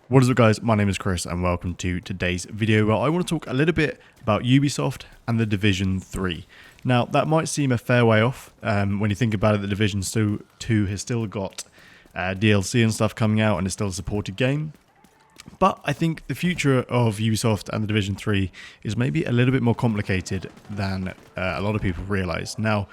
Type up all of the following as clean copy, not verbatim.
What is up, guys? My name is Chris and welcome to today's video where I want to talk a little bit about Ubisoft and the Division 3. Now, that might seem a fair way off when you think about it. The Division 2 has still got DLC and stuff coming out and is still a supported game. But I think the future of Ubisoft and the Division 3 is maybe a little bit more complicated than a lot of people realize. Now,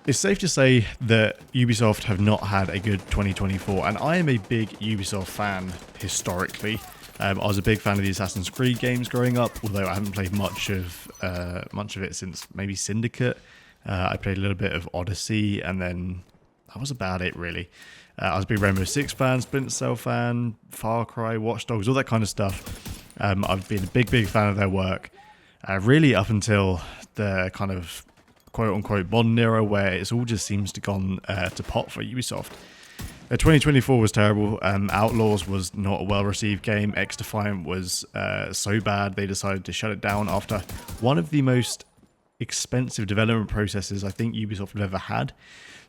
it's safe to say that Ubisoft have not had a good 2024, and I am a big Ubisoft fan historically. I was a big fan of the Assassin's Creed games growing up, although I haven't played much of it since maybe Syndicate. I played a little bit of Odyssey, and then that was about it, really. I was a big Rainbow Six fan, Splinter Cell fan, Far Cry, Watch Dogs, all that kind of stuff. I've been a big fan of their work, really up until the kind of quote-unquote modern era where it all just seems to gone to pot for Ubisoft. 2024 was terrible. Outlaws was not a well-received game. X-Defiant was so bad they decided to shut it down after one of the most expensive development processes I think Ubisoft have ever had.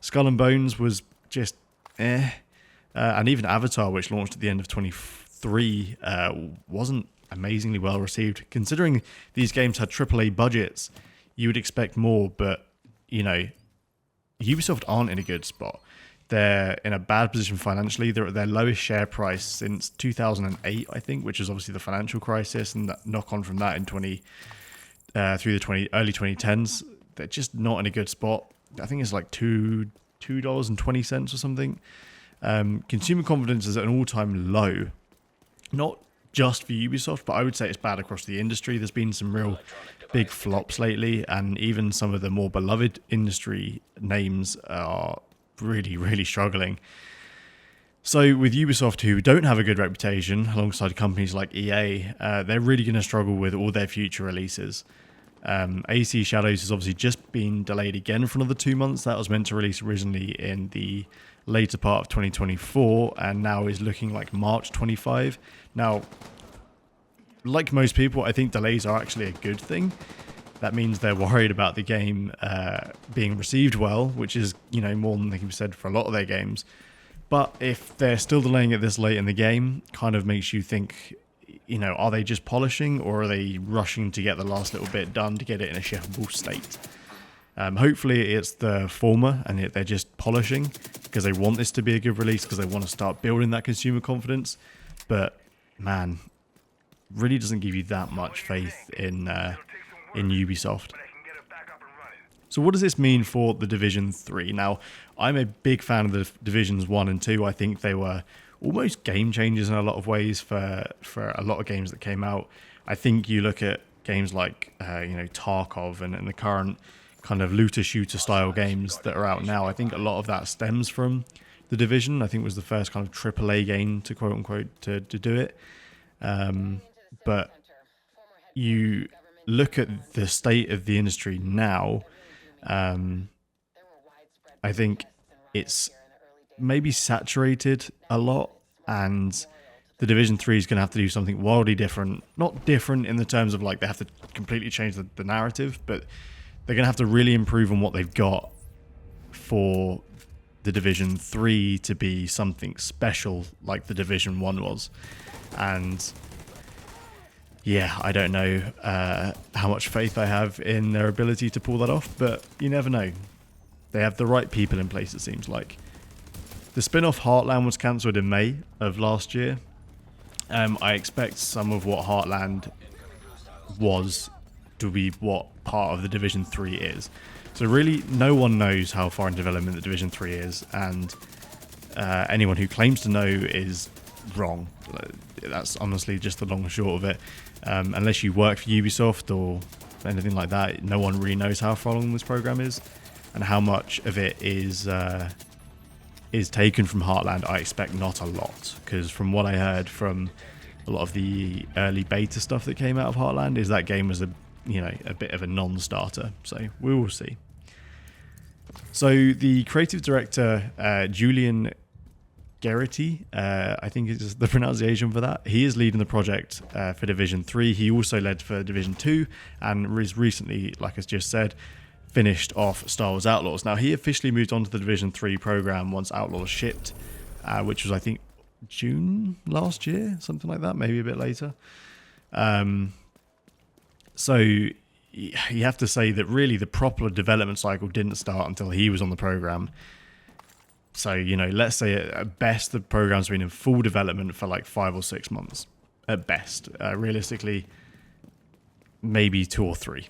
Skull and Bones was just and even Avatar, which launched at the end of 23, wasn't amazingly well received. Considering these games had AAA budgets, you would expect more, but, you know, Ubisoft aren't in a good spot. They're in a bad position financially. They're at their lowest share price since 2008, I think, which is obviously the financial crisis, and that knock on from that in through the early 2010s. They're just not in a good spot. I think it's like $2.20 or something. Consumer confidence is at an all-time low. Not just for Ubisoft, but I would say it's bad across the industry. There's been some real big flops lately, and even some of the more beloved industry names are really struggling. So with Ubisoft, who don't have a good reputation alongside companies like EA, they're really going to struggle with all their future releases. AC Shadows has obviously just been delayed again for another 2 months. That was meant to release originally in the later part of 2024 and now is looking like March 25. Now, like most people, I think delays are actually a good thing. That means they're worried about the game being received well, which is, you know, more than they can be said for a lot of their games. But if they're still delaying it this late in the game, kind of makes you think, you know, are they just polishing or are they rushing to get the last little bit done to get it in a shippable state? Hopefully it's the former and they're just polishing because they want this to be a good release, because they want to start building that consumer confidence. But man, really doesn't give you that much faith in Ubisoft. So what does this mean for the Division 3? Now, I'm a big fan of the Divisions 1 and 2. I think they were almost game changers in a lot of ways for a lot of games that came out. I think you look at games like Tarkov and the current kind of looter shooter style games that are out now. I think a lot of that stems from the Division. I think it was the first kind of AAA game to quote unquote to do it. But you look at the state of the industry now, I think it's maybe saturated a lot, and the Division 3 is going to have to do something wildly different. Not different in the terms of like they have to completely change the narrative, but they're going to have to really improve on what they've got for the Division 3 to be something special like the Division 1 was. And yeah, I don't know how much faith I have in their ability to pull that off, but you never know. They have the right people in place, it seems like. The spin-off Heartland was cancelled in May of last year. I expect some of what Heartland was to be what part of the Division 3 is. So really, no one knows how far in development the Division 3 is, and anyone who claims to know is wrong. That's honestly just the long and short of it. Unless you work for Ubisoft or anything like that, no one really knows how far along this program is and how much of it is taken from Heartland. I expect not a lot, because from what I heard from a lot of the early beta stuff that came out of Heartland is that game was a bit of a non-starter. So we will see. So the creative director, Julian Gerety, I think is the pronunciation for that. He is leading the project for Division 3. He also led for Division 2 and is recently, like I just said, finished off Star Wars Outlaws. Now, he officially moved on to the Division 3 program once Outlaws shipped, which was, I think, June last year, something like that, maybe a bit later. So you have to say that really the proper development cycle didn't start until he was on the program. So, let's say at best the program's been in full development for like 5 or 6 months. At best. Realistically, maybe 2 or 3,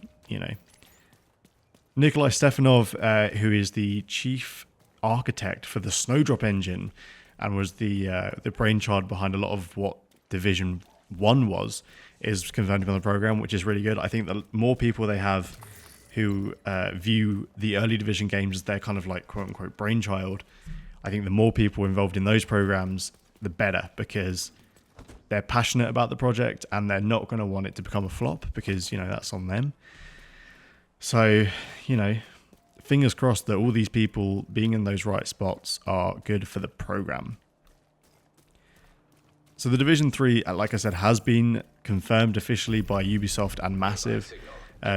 Nikolai Stefanov, who is the chief architect for the Snowdrop engine and was the brainchild behind a lot of what Division 1 was, is confirmed to be on the program, which is really good. I think the more people they have who view the early Division games as their kind of like quote-unquote brainchild, I think the more people involved in those programs, the better, because they're passionate about the project and they're not going to want it to become a flop because, that's on them. So, fingers crossed that all these people being in those right spots are good for the program. So the Division 3, like I said, has been confirmed officially by Ubisoft and Massive.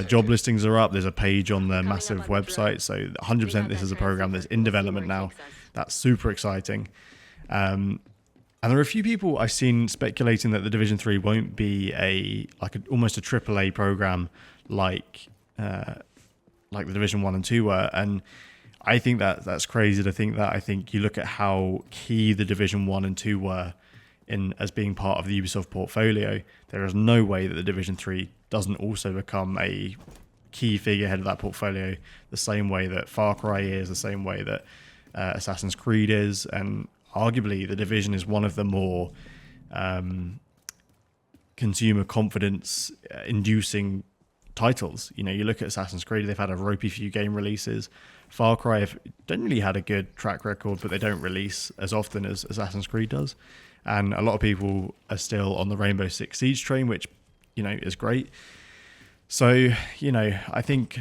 Job listings are up. There's a page on the Massive website. So 100% this is a program that's in development now. That's super exciting. And there are a few people I've seen speculating that the Division 3 won't be almost a AAA program like the Division 1 and 2 were. And I think that's crazy to think that. I think you look at how key the Division 1 and 2 were as being part of the Ubisoft portfolio. There is no way that the Division 3 doesn't also become a key figurehead of that portfolio, the same way that Far Cry is, the same way that Assassin's Creed is, and arguably the Division is one of the more consumer confidence inducing titles. You look at Assassin's Creed, they've had a ropey few game releases. Far Cry have generally had a good track record, but they don't release as often as Assassin's Creed does. And a lot of people are still on the Rainbow Six Siege train, which, is great. So, I think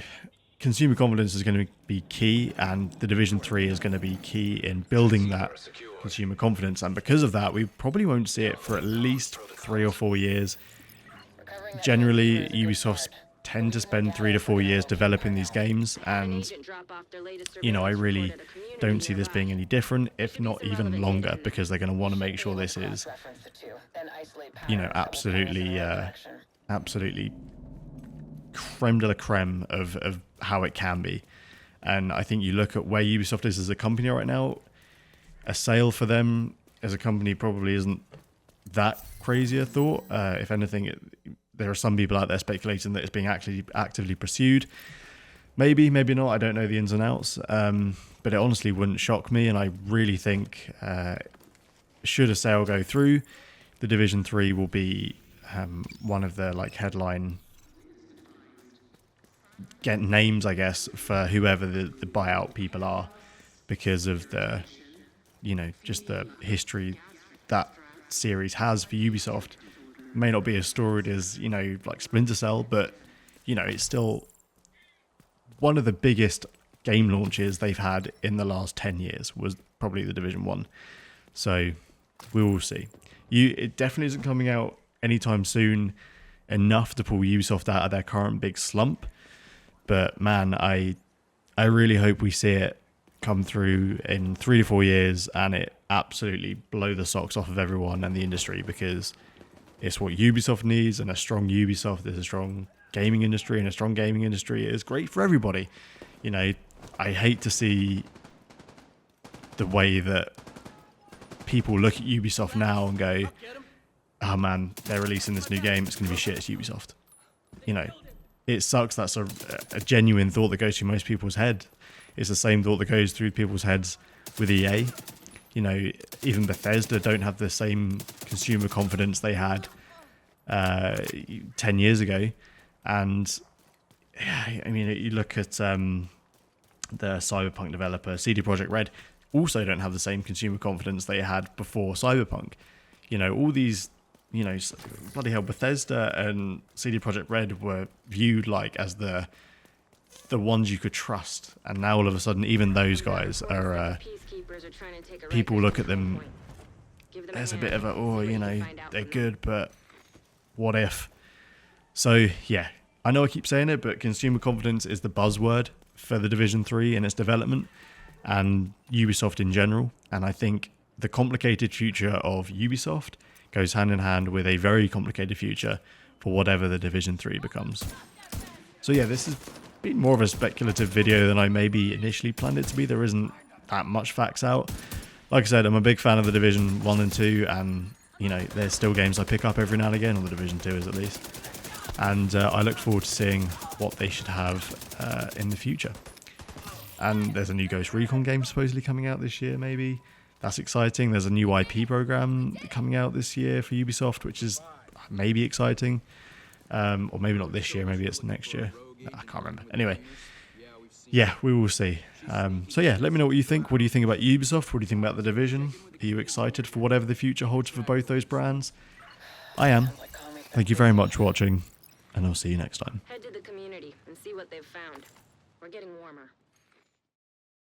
consumer confidence is going to be key, and the Division 3 is going to be key in building that consumer confidence. And because of that, we probably won't see it for at least 3 or 4 years. Generally, Ubisoft tend to spend 3 to 4 years developing these games, and I really don't see this being any different, if not even longer, because they're going to want to make sure this is absolutely creme de la creme of how it can be. And I think you look at where Ubisoft is as a company right now, a sale for them as a company probably isn't that crazy a thought. If anything, there are some people out there speculating that it's being actually actively pursued. Maybe not. I don't know the ins and outs. But it honestly wouldn't shock me. And I really think should a sale go through, the Division 3 will be one of the headline names, I guess, for whoever the buyout people are, because of the, just the history that series has for Ubisoft. May not be as storied as, like Splinter Cell, but, it's still one of the biggest game launches they've had in the last 10 years was probably the Division 1. So we will see. It definitely isn't coming out anytime soon enough to pull Ubisoft out of their current big slump. But man, I really hope we see it come through in 3 to 4 years and it absolutely blow the socks off of everyone and the industry, because it's what Ubisoft needs, and a strong Ubisoft is a strong gaming industry, and a strong gaming industry is great for everybody. I hate to see the way that people look at Ubisoft now and go, oh man, they're releasing this new game, it's going to be shit, it's Ubisoft. It sucks. That's a genuine thought that goes through most people's head. It's the same thought that goes through people's heads with EA. Even Bethesda don't have the same consumer confidence they had 10 years ago. And you look at the Cyberpunk developer, CD Projekt Red, also don't have the same consumer confidence they had before Cyberpunk. All these, bloody hell, Bethesda and CD Projekt Red were viewed as the ones you could trust, and now all of a sudden even those guys are people look at them as a bit of they're good, but what if? So yeah, I know I keep saying it, but consumer confidence is the buzzword for the Division 3 and its development, and Ubisoft in general. And I think the complicated future of Ubisoft goes hand in hand with a very complicated future for whatever the Division 3 becomes. So yeah, this has been more of a speculative video than I maybe initially planned it to be. There isn't that much facts out. Like I said, I'm a big fan of the Division 1 and 2, and you know, there's still games I pick up every now and again, or the Division 2 is at least. And I look forward to seeing what they should have in the future. And there's a new Ghost Recon game supposedly coming out this year, maybe. That's exciting. There's a new IP program coming out this year for Ubisoft, which is maybe exciting. Or maybe not this year, maybe it's next year. I can't remember. Anyway, yeah, we will see. So yeah, let me know what you think. What do you think about Ubisoft? What do you think about The Division? Are you excited for whatever the future holds for both those brands? I am. Thank you very much for watching, and I'll see you next time. Head to the community and see what they've found. We're getting warmer.